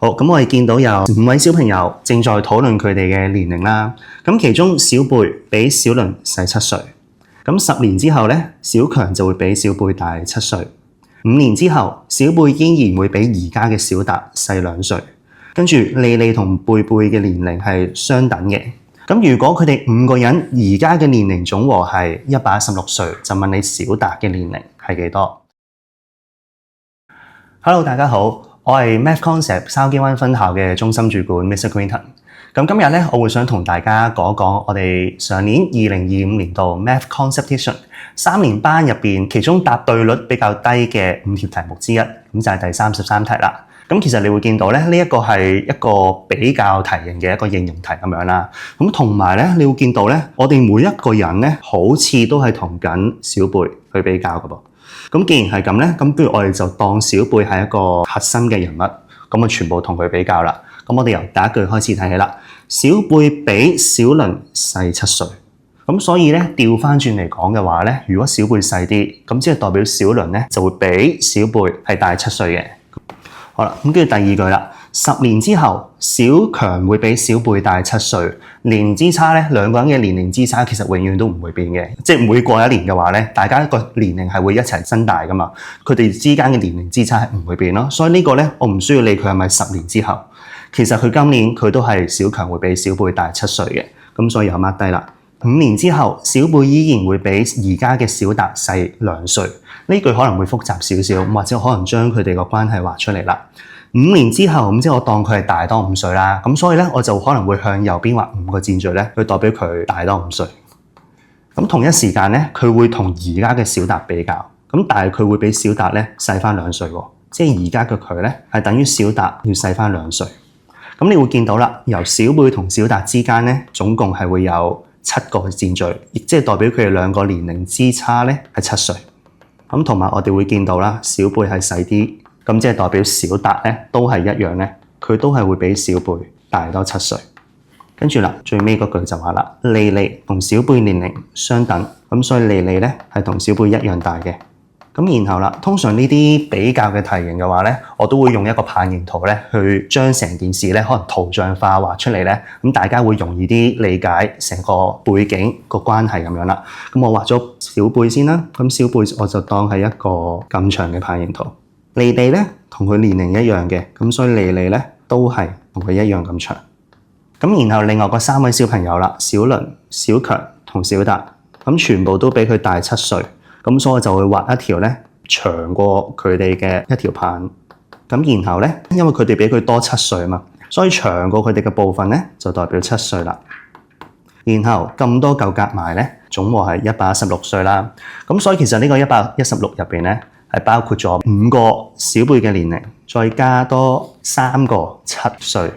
好，咁我哋見到有5位小朋友正在討論佢哋嘅年齡啦。咁其中小貝比小倫細7歲。咁10年之後咧，小強就會比小貝大7歲。5年之後，小貝依然會比而家嘅小達細2歲。跟住莉莉同貝貝嘅年齡係相等嘅。咁如果佢哋5個人而家嘅年齡總和係116歲，就問你小達嘅年齡係幾多 ？Hello， 大家好。我係 Math Concept 筲箕灣分校嘅中心主管 Mr. Quinton。咁今日咧，我會想同大家講一講我哋上年2025年度 Math Conception 3年班入邊其中答對率比較低嘅5條題目之一，咁就係第33題啦。咁其實你會見到咧，呢一個係一個比較題型嘅一個應用題咁樣啦。咁同埋咧，你會見到咧，我哋每一個人咧，好似都係同緊小貝去比較㗎噃。咁既然係咁咧，咁不如我哋就當小貝係一個核心嘅人物，咁啊全部同佢比較啦。咁我哋由第一句開始睇起啦。小貝比小倫細7歲，咁所以咧調翻轉嚟講嘅話咧，如果小貝細啲，咁即係代表小倫咧就會比小貝係大7歲嘅。好啦，咁跟住第二句啦。10年之後，小強會比小貝大7歲。年之差咧，兩個人嘅年齡之差其實永遠都唔會變嘅，即係每過一年嘅話咧，大家個年齡係會一齊增大噶嘛。佢哋之間嘅年齡之差係唔會變咯。所以呢個咧，我唔需要理佢係咪10年之後。其實佢今年佢都係小強會比小貝大7歲嘅，咁所以又 mark 低啦。5年之後，小貝依然會比而家嘅小達細2歲。呢句可能會複雜少少，或者可能將佢哋個關係畫出嚟啦。5年之後，咁即係我當佢係大多5歲啦。咁所以咧，我就可能會向右邊畫5個箭嘴咧，去代表佢大多5歲。咁同一時間咧，佢會同而家嘅小達比較。咁但係佢會比小達咧細翻2歲喎。即係而家嘅佢咧係等於小達要細翻2歲。咁你會見到啦，由小貝同小達之間咧，總共係會有7個箭嘴，亦即係代表佢哋兩個年齡之差咧係7歲。咁同埋我哋會見到啦，小貝係細啲。咁即係代表小達咧都係一樣咧，佢都係會比小貝大多7歲。跟住啦，最尾嗰句就話啦，莉莉同小貝年齡相等，咁所以莉莉咧係同小貝一樣大嘅。咁然後啦，通常呢啲比較嘅題型嘅話咧，我都會用一個棒形圖咧去將成件事咧可能圖像化畫出嚟咧，咁大家會容易啲理解成個背景個關係咁樣啦。咁我畫咗小貝先啦，咁小貝我就當係一個咁長嘅棒形圖。莉莉咧同佢年齡一樣嘅，咁所以莉莉咧都係同佢一樣咁長。咁然後另外嗰3位小朋友啦，小倫、小強同小達，咁全部都比佢大7歲，咁所以我就會畫一條咧長過佢哋嘅一條棒。咁然後咧，因為佢哋比佢多7歲啊嘛，所以長過佢哋嘅部分咧就代表7歲啦。然後咁多嚿夾埋咧，總和係116歲啦。咁所以其實呢個116入邊咧，係包括咗5個小貝嘅年齡，再加多3個7歲。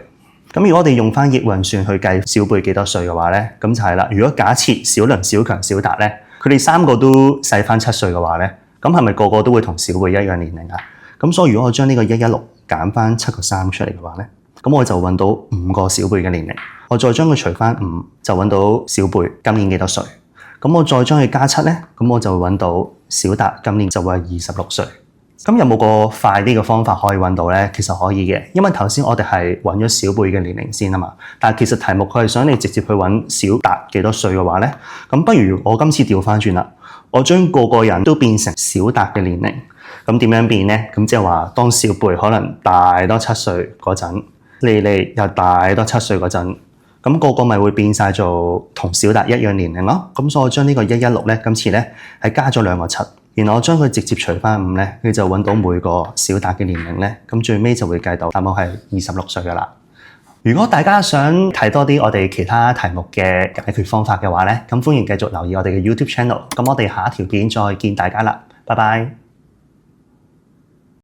咁如果我哋用翻逆運算去計小貝幾多歲嘅話咧，咁就係啦。如果假設小倫、小強、小達咧，佢哋3個都細翻7歲嘅話咧，咁係咪個個都會同小貝一樣年齡啊？咁所以如果我將呢個116減翻7個3出嚟嘅話咧，咁我就揾到5個小貝嘅年齡。我再將佢除翻5，就揾到小貝今年幾多歲。咁我再將佢加7咧，咁我就會揾到小達今年就會係26歲。咁有冇個快啲嘅方法可以揾到咧？其實可以嘅，因為頭先我哋係揾咗小貝嘅年齡先啊嘛。但係其實題目佢係想你直接去揾小達幾多歲嘅話咧，咁不如我今次調翻轉啦，我將個個人都變成小達嘅年齡。咁點樣變咧？咁即係話當小貝可能大多7歲嗰陣，莉莉又大多7歲嗰陣。咁個個咪會變晒做同小達一樣年齡咯。咁所以我將呢個116咧，今次咧係加咗2個7，然後我將佢直接除翻5咧，佢就揾到每個小達嘅年齡咧。咁最尾就會計到答案係26歲噶啦。如果大家想睇多啲我哋其他題目嘅解決方法嘅話咧，咁歡迎繼續留意我哋嘅 YouTube channel。咁我哋下一條片再見大家啦，拜拜。